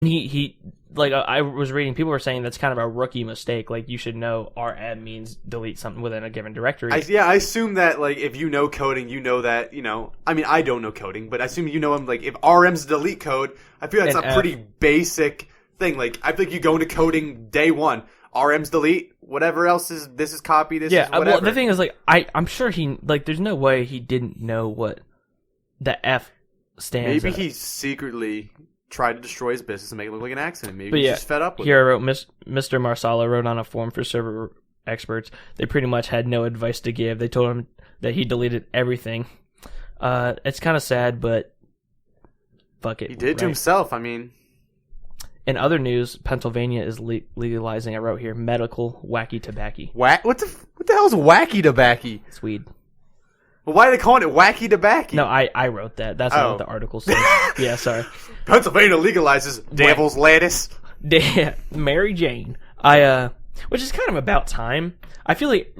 he like I was reading, people were saying that's kind of a rookie mistake. Like, you should know rm means delete something within a given directory. I assume that, like, if you know coding, you know that, I mean, I don't know coding, but I assume you know, like, if RM's delete code, I feel that's a pretty basic thing. Like, I feel like you go into coding day one, RM's delete, whatever else this is copy, this is whatever. Well, the thing is, like, I'm sure there's no way he didn't know what the F stands. Maybe he secretly tried to destroy his business and make it look like an accident. Maybe he's just fed up with it. Here I wrote, Mr. Marsala wrote on a form for server experts. They pretty much had no advice to give. They told him that he deleted everything. It's kind of sad, but fuck it. He did to himself, I mean. In other news, Pennsylvania is legalizing, I wrote here, medical wacky tobacco. What the hell is wacky tobacco? It's weed. Well, why are they calling it wacky tobacco? No, I wrote that. That's not what the article says. Yeah, sorry. Pennsylvania legalizes devil's lettuce. Mary Jane. Which is kind of about time. I feel like,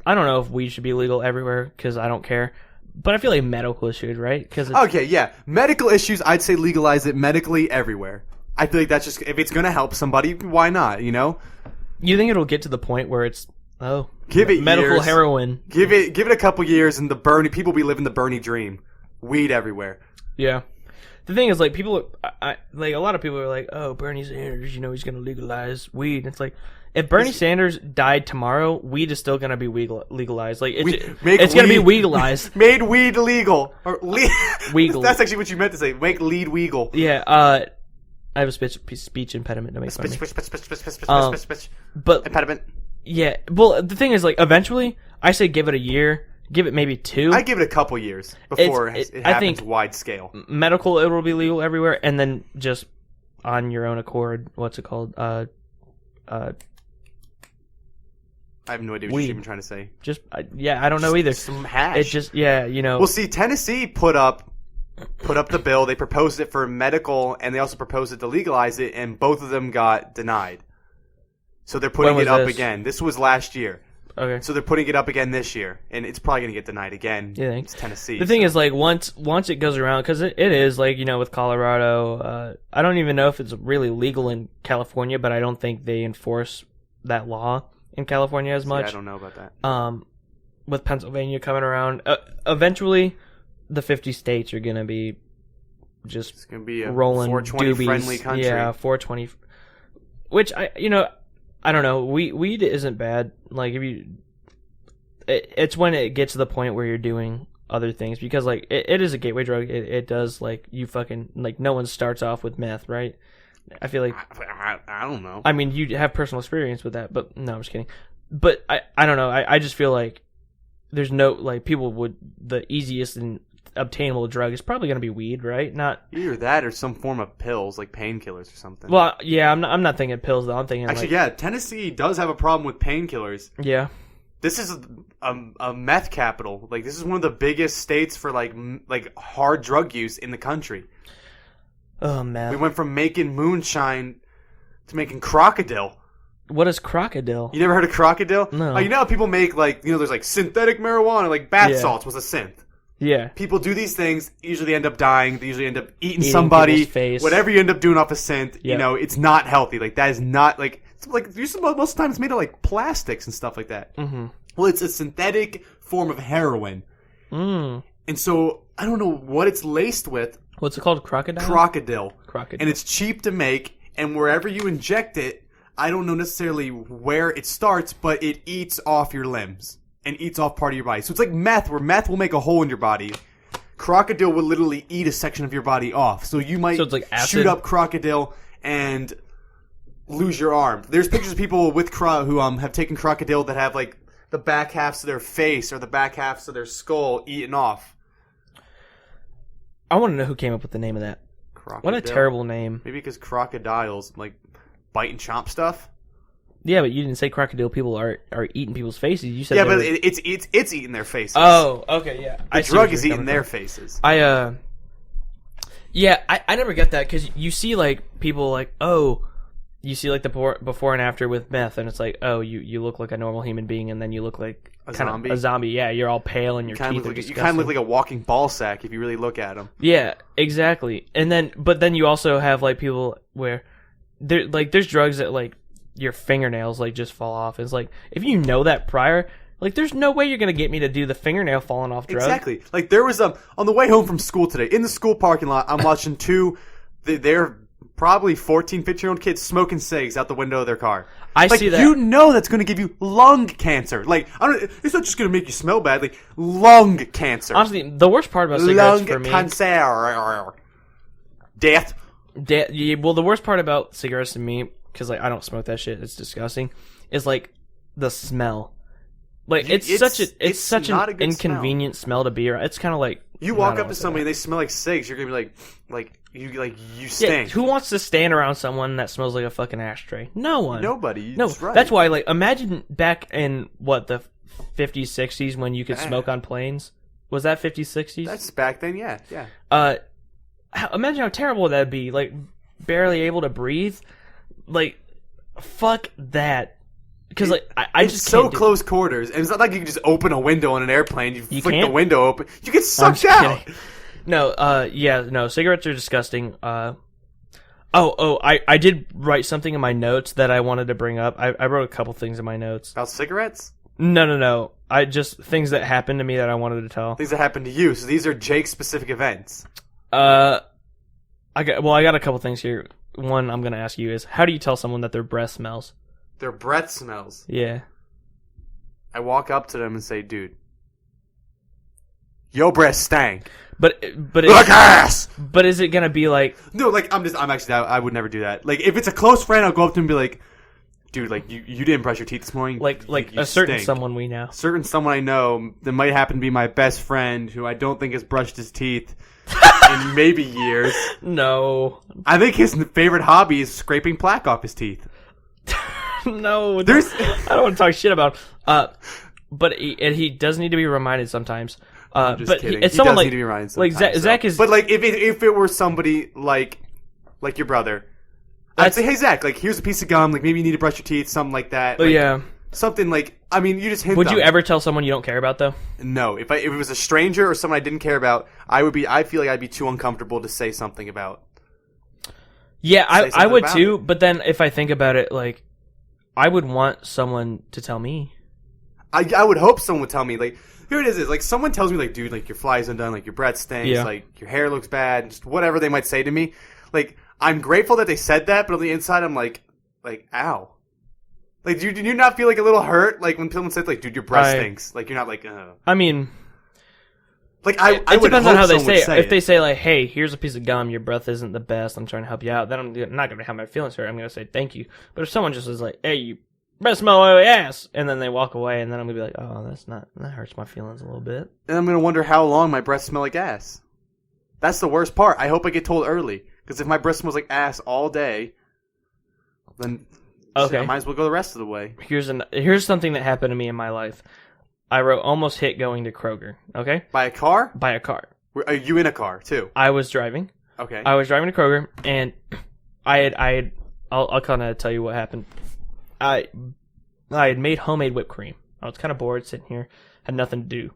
I don't know if weed should be legal everywhere, because I don't care. But I feel like medical issues, right? Okay, yeah. Medical issues, I'd say legalize it medically everywhere. I feel like that's just, if it's going to help somebody, why not, You think it'll get to the point where it's, give it medical years. Heroin. Give it a couple years, and people be living the Bernie dream. Weed everywhere. Yeah. The thing is, like, people, like, a lot of people are like, oh, Bernie Sanders, he's going to legalize weed. It's like, if Bernie Sanders died tomorrow, weed is still going to be legalized. Like, it's going to be legalized. Made weed legal. Or Weagle. That's actually what you meant to say. Make lead weagle. Yeah, I have a speech impediment to make fun of me. But impediment. Yeah, well, the thing is, like, eventually, I say give it a year, give it maybe 2. I give it a couple years before it happens wide scale. Medical, it will be legal everywhere, and then just on your own accord, what's it called? I have no idea what you're even trying to say. I don't know either. Some hash. It just, Well, see, Tennessee put up the bill. They proposed it for medical, and they also proposed it to legalize it, and both of them got denied. So they're putting it up again. This was last year. Okay. So they're putting it up again this year, and it's probably going to get denied again. You think? It's Tennessee. The thing is, like, once it goes around, because it is, like, with Colorado, I don't even know if it's really legal in California, but I don't think they enforce that law in California as much. Yeah, I don't know about that. With Pennsylvania coming around, eventually the 50 states are going to be just it's going to be a rolling 420 doobies. friendly country. Yeah, 420. Which I don't know. Weed isn't bad. Like, it's when it gets to the point where you're doing other things, because, like, it is a gateway drug. It does, like, you fucking, like, no one starts off with meth, right? I feel like I don't know. I mean, you have personal experience with that, but no, I'm just kidding. But I don't know. I just feel like there's no, like, the easiest and obtainable drug is probably going to be weed, right? Not either that or some form of pills, like painkillers or something. Well, yeah, I'm not thinking pills though. I'm thinking actually, yeah, Tennessee does have a problem with painkillers. Yeah, this is a meth capital. Like, this is one of the biggest states for like hard drug use in the country. Oh man, we went from making moonshine to making crocodile. What is crocodile? You never heard of crocodile? No. You know how people make, like, there's like synthetic marijuana, like bath salts was a synth. Yeah. People do these things, usually end up dying, they usually end up eating somebody, face. Whatever you end up doing off a synth, it's not healthy. Like, that is not, like most of the time it's made of, like, plastics and stuff like that. Mm-hmm. Well, it's a synthetic form of heroin. Mm. And so, I don't know what it's laced with. What's it called? Crocodile? Crocodile. Crocodile. And it's cheap to make, and wherever you inject it, I don't know necessarily where it starts, but it eats off your limbs. And eats off part of your body. So it's like meth, where meth will make a hole in your body. Crocodile will literally eat a section of your body off. So you might it's like acid? Shoot up crocodile and lose your arm. There's pictures of people with who have taken crocodile that have, like, the back halves of their face or the back halves of their skull eaten off. I want to know who came up with the name of that. Crocodile. What a terrible name. Maybe because crocodiles, like, bite and chomp stuff. Yeah, but you didn't say crocodile people are eating people's faces. You said but it's eating their faces. Oh, okay, yeah. The drug is eating their faces. I never get that, because you see, like, people like, you see, like, the before and after with meth, and it's like, oh, you look like a normal human being, and then you look like zombie. A zombie, yeah. You're all pale and your teeth are disgusting. You kind of look like a walking ball sack if you really look at them. Yeah, exactly. But then you also have like people where there's drugs that like your fingernails like just fall off. It's like if you know that prior, like there's no way you're gonna get me to do the fingernail falling off drug. Exactly. Like there was on the way home from school today in the school parking lot. I'm watching they're probably 14, 15-year-old kids smoking cigs out the window of their car. I see that. You know that's going to give you lung cancer. Like, it's not just going to make you smell bad. Like, lung cancer. Honestly, the worst part about cigarettes for me... Lung cancer. Death. Well, the worst part about cigarettes to me, because like I don't smoke that shit, it's disgusting, is like the smell. Like, it's such an inconvenient smell to be around. It's kind of like... You walk up to somebody and they smell like cigs, you're gonna be like you stink. Yeah, who wants to stand around someone that smells like a fucking ashtray? No one. Nobody. No, right. That's why. Like, imagine back in the 50s, 60s when you could smoke on planes. Was that 50s, 60s? That's back then. Yeah. Imagine how terrible that'd be. Like, barely able to breathe. Like, fuck that. Because like I just so can't close quarters, and it's not like you can just open a window on an airplane. You flick can't? the window open, you get sucked out. No, cigarettes are disgusting. I did write something in my notes that I wanted to bring up. I wrote a couple things in my notes About cigarettes. No. I just things that happened to me that I wanted to tell. Things that happened to you. So these are Jake's specific events. I got a couple things here. One I'm gonna ask you is, how do you tell someone that their breath smells? Their breath smells. Yeah. I walk up to them and say, dude, your breath stank. But like ass! But is it gonna be like... No, like, I would never do that. Like, if it's a close friend, I'll go up to him and be like, dude, like, you didn't brush your teeth this morning. Like you a certain stink. someone we know. Certain someone I know that might happen to be my best friend who I don't think has brushed his teeth in maybe years. No. I think his favorite hobby is scraping plaque off his teeth. No, I don't want to talk shit about him. But he does need to be reminded sometimes. I'm just kidding. It's he someone does like, need to be reminded sometimes. Like Zach is... But like, if it were somebody like your brother, I'd say, hey Zach, like here's a piece of gum. Like maybe you need to brush your teeth, something like that. Oh like, yeah. Something like, I mean, you just hint. Would you ever tell someone you don't care about though? No. If it was a stranger or someone I didn't care about, I feel like I'd be too uncomfortable to say something about. Yeah, I would too. But then if I think about it, like, I would want someone to tell me. I would hope someone would tell me, like, here it is, like, someone tells me, like, dude, like, your fly's undone, like, your breath stinks, like, your hair looks bad, just whatever they might say to me. Like, I'm grateful that they said that, but on the inside, I'm like, ow. Like, do you not feel, like, a little hurt, like, when someone says, like, dude, your breath stinks? Like, you're not like, I mean... Like, I it would depends on how they say it. If they say, like, hey, here's a piece of gum, your breath isn't the best, I'm trying to help you out, then I'm not going to have my feelings hurt, I'm going to say thank you. But if someone just is like, hey, you breath smell like ass, and then they walk away, and then I'm going to be like, oh, that hurts my feelings a little bit. And I'm going to wonder how long my breath smell like ass. That's the worst part. I hope I get told early. Because if my breath smells like ass all day, then okay. I might as well go the rest of the way. Here's something that happened to me in my life. I wrote almost hit going to Kroger, okay? By a car? By a car. Are you in a car, too? I was driving. Okay. I was driving to Kroger, and I'll kind of tell you what happened. I had made homemade whipped cream. I was kind of bored sitting here, had nothing to do.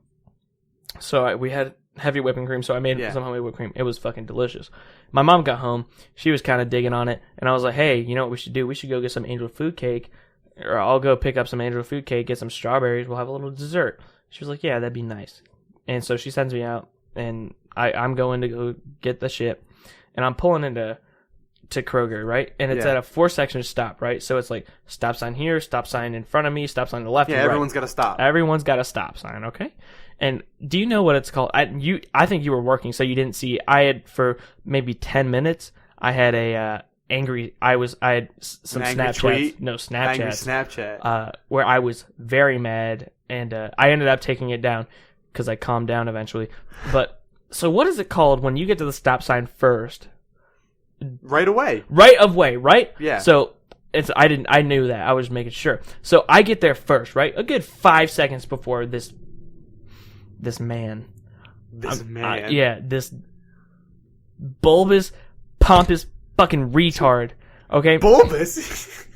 So we had heavy whipping cream, so I made some homemade whipped cream. It was fucking delicious. My mom got home. She was kind of digging on it, and I was like, hey, you know what we should do? We should go get some angel food cake, or I'll go pick up some angel food cake, get some strawberries, we'll have a little dessert. She was like, yeah, that'd be nice. And so she sends me out, and I'm going to go get the shit, and I'm pulling into Kroger, right? And it's at a 4-section stop, right? So it's like stop sign here, stop sign in front of me, stop sign to the left. Yeah, and everyone's right. got to stop. Everyone's got a stop sign, okay? And do you know what it's called? I think you were working, so you didn't see. I had for maybe 10 minutes. I had I had some Snapchats. Tweet? No, Snapchats. Angry Snapchat. Where I was very mad, and I ended up taking it down because I calmed down eventually. But so what is it called when you get to the stop sign first? Right away. Right of way, right? Yeah. So I knew that. I was making sure. So I get there first, right? A good 5 seconds before this man. This bulbous, pompous fucking retard. Okay? Bulbous?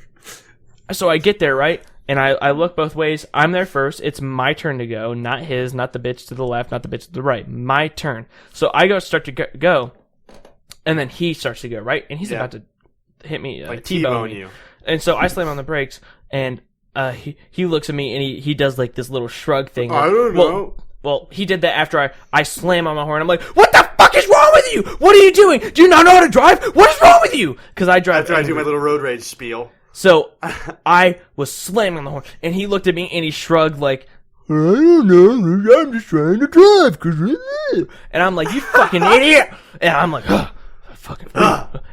So I get there, right? And I look both ways. I'm there first. It's my turn to go, not his, not the bitch to the left, not the bitch to the right. My turn. So I start to go, and then he starts to go, right? And he's about to hit me, like T-bone you. And so I slam on the brakes, and he looks at me, and he does like this little shrug thing. I don't know. Well, he did that after I slam on my horn. I'm like, what the fuck is wrong with you? What are you doing? Do you not know how to drive? What is wrong with you? Because I drive After I do my little road rage spiel. So I was slamming on the horn, and he looked at me and he shrugged like, I don't know, I'm just trying to drive. And I'm like, you fucking idiot. And I'm like, fucking.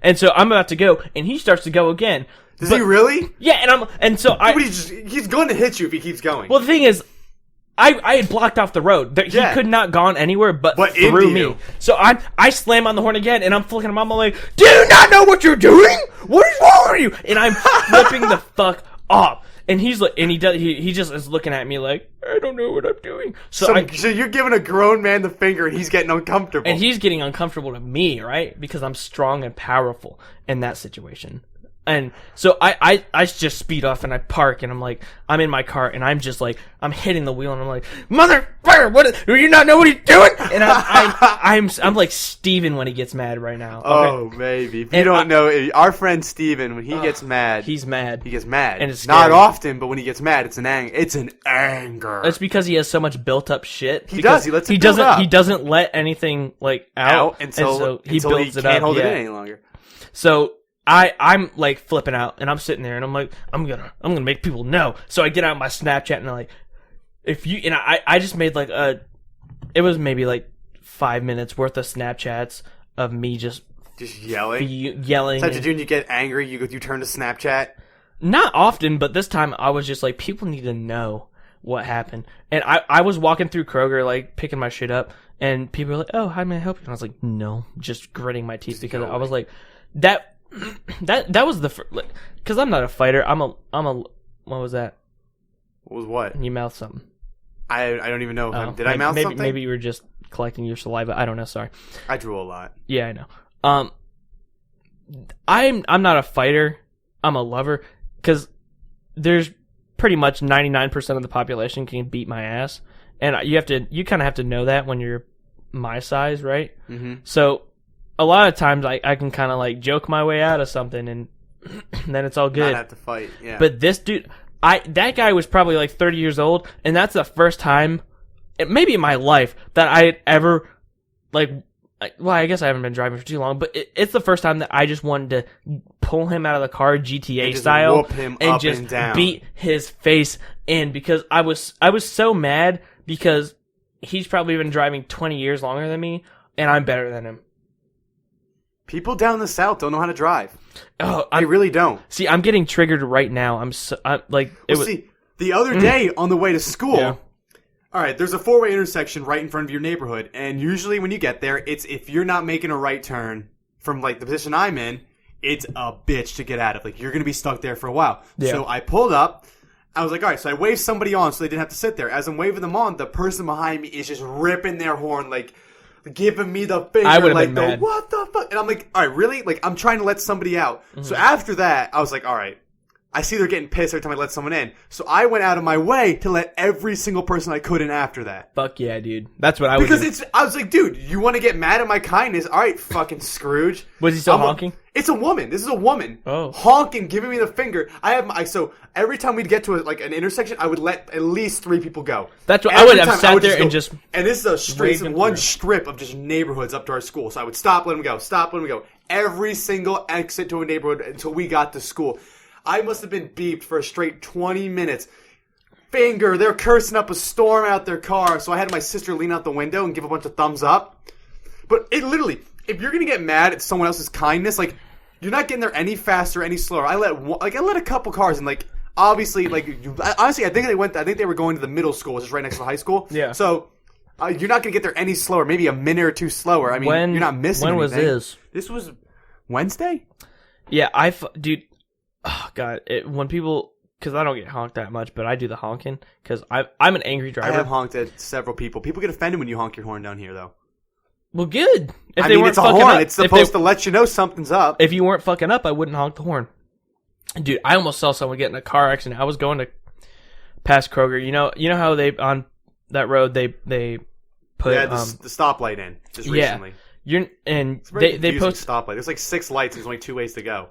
And so I'm about to go, and he starts to go again. Does he really? Yeah, and so he's going to hit you if he keeps going. Well, the thing is, I had blocked off the road. He could not gone anywhere but through me. You. So I slam on the horn again, and I'm flicking him. I'm like, do you not know what you're doing? What is wrong with you? And I'm flipping the fuck off. And he's like, and he just is looking at me like, I don't know what I'm doing. So you're giving a grown man the finger, and he's getting uncomfortable. And he's getting uncomfortable to me, right? Because I'm strong and powerful in that situation. And so I just speed off and I park, and I'm in my car, and I'm just like, I'm hitting the wheel, and I'm like, motherfucker, do you not know what he's doing? And I'm like Steven when he gets mad right now. Okay? Oh, maybe. If you don't know, our friend Steven, when he gets mad. He's mad. He gets mad. And it's scary. Not often, but when he gets mad, it's an anger. It's because he has so much built up shit. He does. He lets it build up. He doesn't let anything like out until he builds it up. Can't hold it in any longer. So I'm like flipping out, and I'm sitting there, and I'm like, I'm gonna make people know. So I get out my Snapchat, and I'm like, I just made like it was maybe like 5 minutes worth of Snapchats of me just yelling. Yelling. So when you get angry, you turn to Snapchat. Not often, but this time I was just like, people need to know what happened. And I was walking through Kroger, like picking my shit up, and people were like, oh, how may I help you? And I was like, no, just gritting my teeth because I was like, that was the because I'm not a fighter. I'm a what was that? What was what? You mouthed something. I don't even know. Did I mouth something? Maybe you were just collecting your saliva. I don't know. Sorry. I drew a lot. Yeah, I know. I'm not a fighter. I'm a lover because there's pretty much 99% of the population can beat my ass, and you kind of have to know that when you're my size, right? Mm-hmm. So a lot of times I can kind of like joke my way out of something, and then it's all good. Not have to fight, yeah. But this dude, that guy was probably like 30 years old, and that's the first time, maybe in my life, that I had ever I guess I haven't been driving for too long, but it's the first time that I just wanted to pull him out of the car GTA style whoop him and up just and down. Beat his face in, because I was so mad because he's probably been driving 20 years longer than me, and I'm better than him. People down in the South don't know how to drive. Oh, they really don't. See, I'm getting triggered right now. The other day on the way to school. Yeah. All right, there's a 4-way intersection right in front of your neighborhood, and usually when you get there, it's if you're not making a right turn from like the position I'm in, it's a bitch to get out of. Like, you're gonna be stuck there for a while. Yeah. So I pulled up. I was like, all right, so I waved somebody on so they didn't have to sit there. As I'm waving them on, the person behind me is just ripping their horn, like giving me the finger, I would have been mad. What the fuck? And I'm like, all right, really? Like, I'm trying to let somebody out. Mm-hmm. So after that, I was like, all right, I see they're getting pissed every time I let someone in. So I went out of my way to let every single person I could in after that. Fuck yeah, dude. That's what I would do. Because I was like, dude, you want to get mad at my kindness? All right, fucking Scrooge. Was he still honking? It's a woman. This is a woman. Oh. Honking, giving me the finger. So every time we'd get to an intersection, I would let at least 3 people go. That's what I would have sat there and just. And this is one strip of just neighborhoods up to our school. So I would stop, let them go, stop, let them go. Every single exit to a neighborhood until we got to school. I must have been beeped for a straight 20 minutes. Finger, they're cursing up a storm out their car. So I had my sister lean out the window and give a bunch of thumbs up. But it literally, if you're going to get mad at someone else's kindness, like, you're not getting there any faster, any slower. I let a couple cars, and obviously, honestly, I think they were going to the middle school, which is right next to the high school. Yeah. So you're not going to get there any slower, maybe a minute or two slower. I mean, you're not missing anything. When was this? This was Wednesday? Yeah, dude, oh god, when people, because I don't get honked that much, but I do the honking, because I'm an angry driver. I have honked at several people. People get offended when you honk your horn down here, though. Well, good. It's a horn. It's supposed to let you know something's up. If you weren't fucking up, I wouldn't honk the horn. Dude, I almost saw someone get in a car accident. I was going to past Kroger. You know how they on that road they put the stoplight in just recently. They post post stoplight. There's like 6 lights. There's only 2 ways to go.